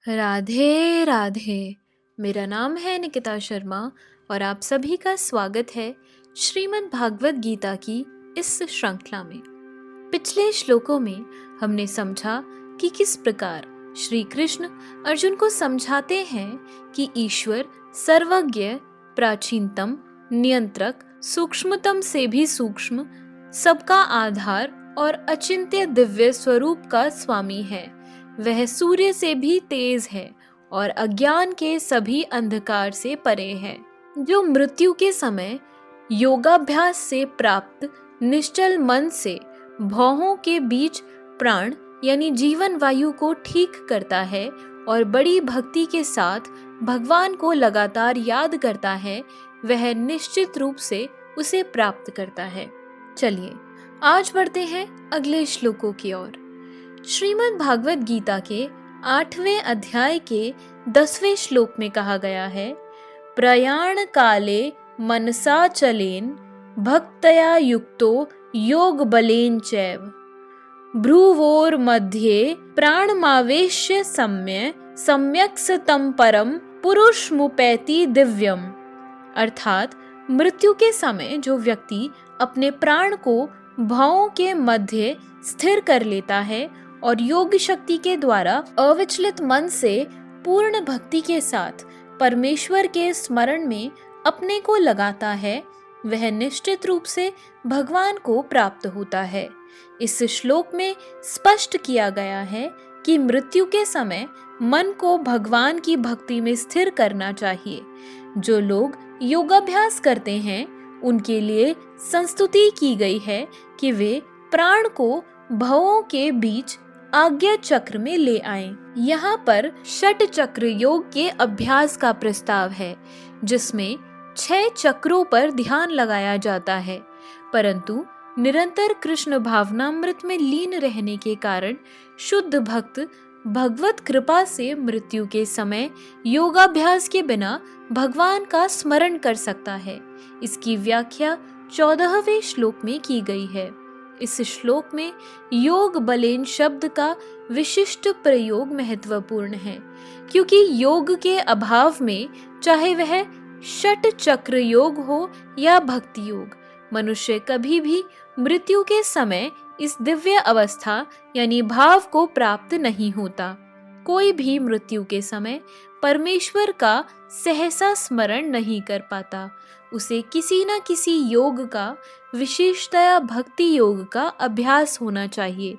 राधे राधे। मेरा नाम है निकिता शर्मा और आप सभी का स्वागत है श्रीमद् भागवत गीता की इस श्रृंखला में। पिछले श्लोकों में हमने समझा कि किस प्रकार श्री कृष्ण अर्जुन को समझाते हैं कि ईश्वर सर्वज्ञ, प्राचीनतम, नियंत्रक, सूक्ष्मतम से भी सूक्ष्म, सबका आधार और अचिंत्य दिव्य स्वरूप का स्वामी है। वह सूर्य से भी तेज है और अज्ञान के सभी अंधकार से परे है। जो मृत्यु के समय योगाभ्यास से प्राप्त निश्चल मन से भौहों के बीच प्राण यानी जीवन वायु को ठीक करता है और बड़ी भक्ति के साथ भगवान को लगातार याद करता है, वह निश्चित रूप से उसे प्राप्त करता है। चलिए आज बढ़ते हैं अगले श्लोकों की ओर। श्रीमद् भागवत गीता के 8वें अध्याय के 10वें श्लोक में कहा गया है, प्रयाण काले मनसा चलेन भक्तया युक्तो योग बलेन चैव भ्रुवोर मध्ये प्राणमावेश्य सम्यक तम परम पुरुष मुपैति दिव्यम। अर्थात मृत्यु के समय जो व्यक्ति अपने प्राण को भावों के मध्य स्थिर कर लेता है और योग शक्ति के द्वारा अविचलित मन से पूर्ण भक्ति के साथ परमेश्वर के स्मरण में अपने को लगाता है, वह निश्चित रूप से भगवान को प्राप्त होता है। इस श्लोक में स्पष्ट किया गया है कि मृत्यु के समय मन को भगवान की भक्ति में स्थिर करना चाहिए। जो लोग योगाभ्यास करते हैं उनके लिए संस्तुति की गई है कि वे प्राण को भवों के बीच आज्ञा चक्र में ले आएं। यहाँ पर षट चक्र योग के अभ्यास का प्रस्ताव है, जिसमें 6 चक्रों पर ध्यान लगाया जाता है, परंतु निरंतर कृष्ण भावनामृत में लीन रहने के कारण शुद्ध भक्त भगवत कृपा से मृत्यु के समय योगाभ्यास के बिना भगवान का स्मरण कर सकता है। इसकी व्याख्या 14वें श्लोक में की गई है। इस श्लोक में योग बलेन शब्द का विशिष्ट प्रयोग महत्वपूर्ण है, क्योंकि योग के अभाव में चाहे वह षट चक्र योग हो या भक्ति योग, मनुष्य कभी भी मृत्यु के समय इस दिव्य अवस्था यानी भाव को प्राप्त नहीं होता। कोई भी मृत्यु के समय परमेश्वर का सहसा स्मरण नहीं कर पाता। उसे किसी न किसी योग का, विशेषतया भक्ति योग का अभ्यास होना चाहिए,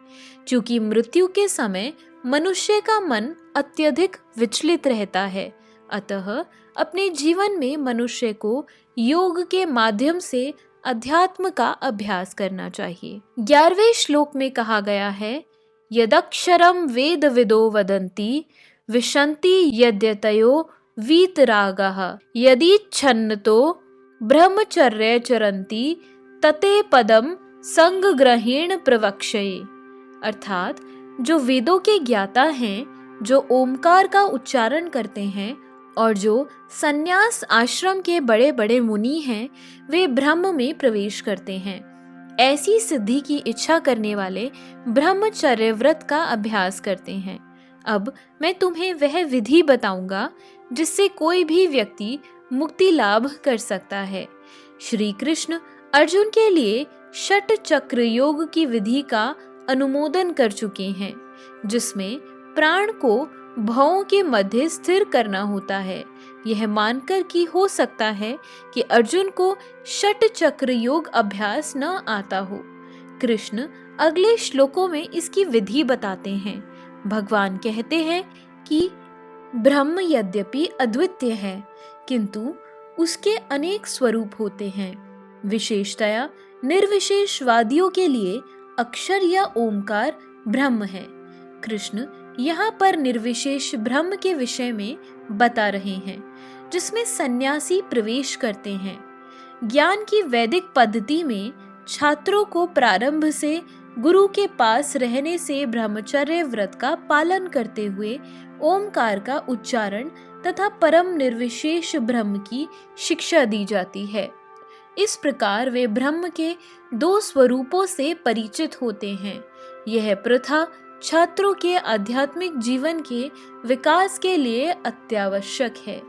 क्योंकि मृत्यु के समय मनुष्य का मन अत्यधिक विचलित रहता है। अतः अपने जीवन में मनुष्य को योग के माध्यम से अध्यात्म का अभ्यास करना चाहिए। 11वें श्लोक में कहा गया है, यदक्षरम वेद विदो वदन्ति विशन्ति यद्यतयो वीतरागः यदि छन्नतो ब्रह्मचर्य चरन्ति तते पदम संग ग्रहेण प्रवक्षये। अर्थात जो वेदों के ज्ञाता हैं, जो ओमकार का उच्चारण करते हैं और जो संन्यास आश्रम के बड़े बड़े मुनि हैं, वे ब्रह्म में प्रवेश करते हैं। ऐसी सिद्धि की इच्छा करने वाले ब्रह्मचर्य व्रत का अभ्यास करते हैं। अब मैं तुम्हें वह विधि बताऊंगा जिससे कोई भी व्यक्ति मुक्ति लाभ कर सकता है। श्री कृष्ण अर्जुन के लिए षट चक्र योग की विधि का अनुमोदन कर चुके हैं, जिसमें प्राण को भवों के मध्य स्थिर करना होता है। यह मानकर कि हो सकता है कि अर्जुन को षट चक्र योग अभ्यास न आता हो। कृष्ण अगले श्लोकों में इसकी विधि बताते हैं। भगवान कहते हैं कि ब्रह्म यद्यपि अद्वितीय है, किंतु उसके अनेक स्वरूप होते हैं। विशेषतया निर्विशेषवादियों के लिए अक्षर या ओमकार ब्रह्म है। कृष्ण यहाँ पर निर्विशेष ब्रह्म के विषय में बता रहे हैं, जिसमें सन्यासी प्रवेश करते हैं। ज्ञान की वैदिक पद्धति में छात्रों को प्रारंभ से गुरु के पास रहने से ब्रह्मचर्य व्रत का पालन करते हुए ओमकार का उच्चारण तथा परम निर्विशेष ब्रह्म की शिक्षा दी जाती है। इस प्रकार वे ब्रह्म के 2 स्वरूपों से परिचित होते हैं। यह प्रथा छात्रों के आध्यात्मिक जीवन के विकास के लिए अत्यावश्यक है,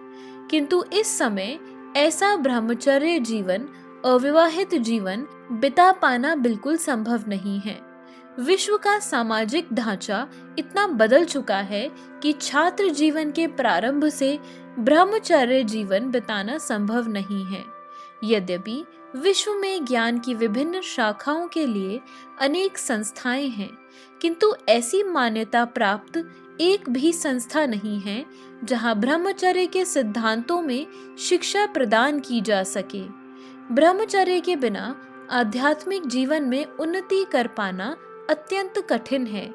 किंतु इस समय ऐसा ब्रह्मचर्य जीवन, अविवाहित जीवन बिता पाना बिल्कुल संभव नहीं है। विश्व का सामाजिक ढांचा इतना बदल चुका है कि छात्र जीवन के प्रारंभ से ब्रह्मचर्य जीवन बिताना संभव नहीं है। यद्यपि विश्व में ज्ञान की विभिन्न शाखाओं के लिए अनेक संस्थाएं हैं, किंतु ऐसी मान्यता प्राप्त एक भी संस्था नहीं है जहां ब्रह्मचर्य के सिद्धांतों में शिक्षा प्रदान की जा सके। ब्रह्मचर्य के बिना आध्यात्मिक जीवन में उन्नति कर पाना अत्यंत कठिन है।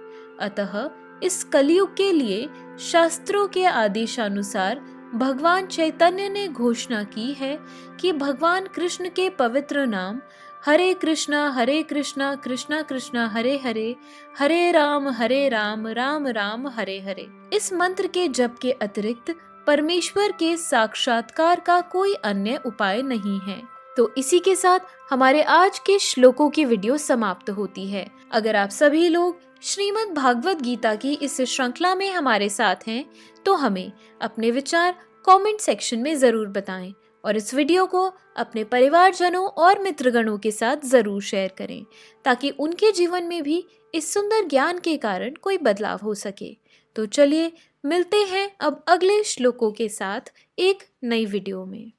अतः इस कलयुग के लिए शास्त्रों के आदेशानुसार भगवान चैतन्य ने घोषणा की है कि भगवान कृष्ण के पवित्र नाम हरे कृष्णा कृष्णा कृष्णा हरे हरे, हरे राम राम राम हरे हरे, इस मंत्र के जप के अतिरिक्त परमेश्वर के साक्षात्कार का कोई अन्य उपाय नहीं है। तो इसी के साथ हमारे आज के श्लोकों की वीडियो समाप्त होती है। अगर आप सभी लोग श्रीमद् भागवत गीता की इस श्रृंखला में हमारे साथ हैं तो हमें अपने विचार कमेंट सेक्शन में जरूर बताएं और इस वीडियो को अपने परिवारजनों और मित्रगणों के साथ जरूर शेयर करें ताकि उनके जीवन में भी इस सुंदर ज्ञान के कारण कोई बदलाव हो सके। तो चलिए मिलते हैं अब अगले श्लोकों के साथ एक नई वीडियो में।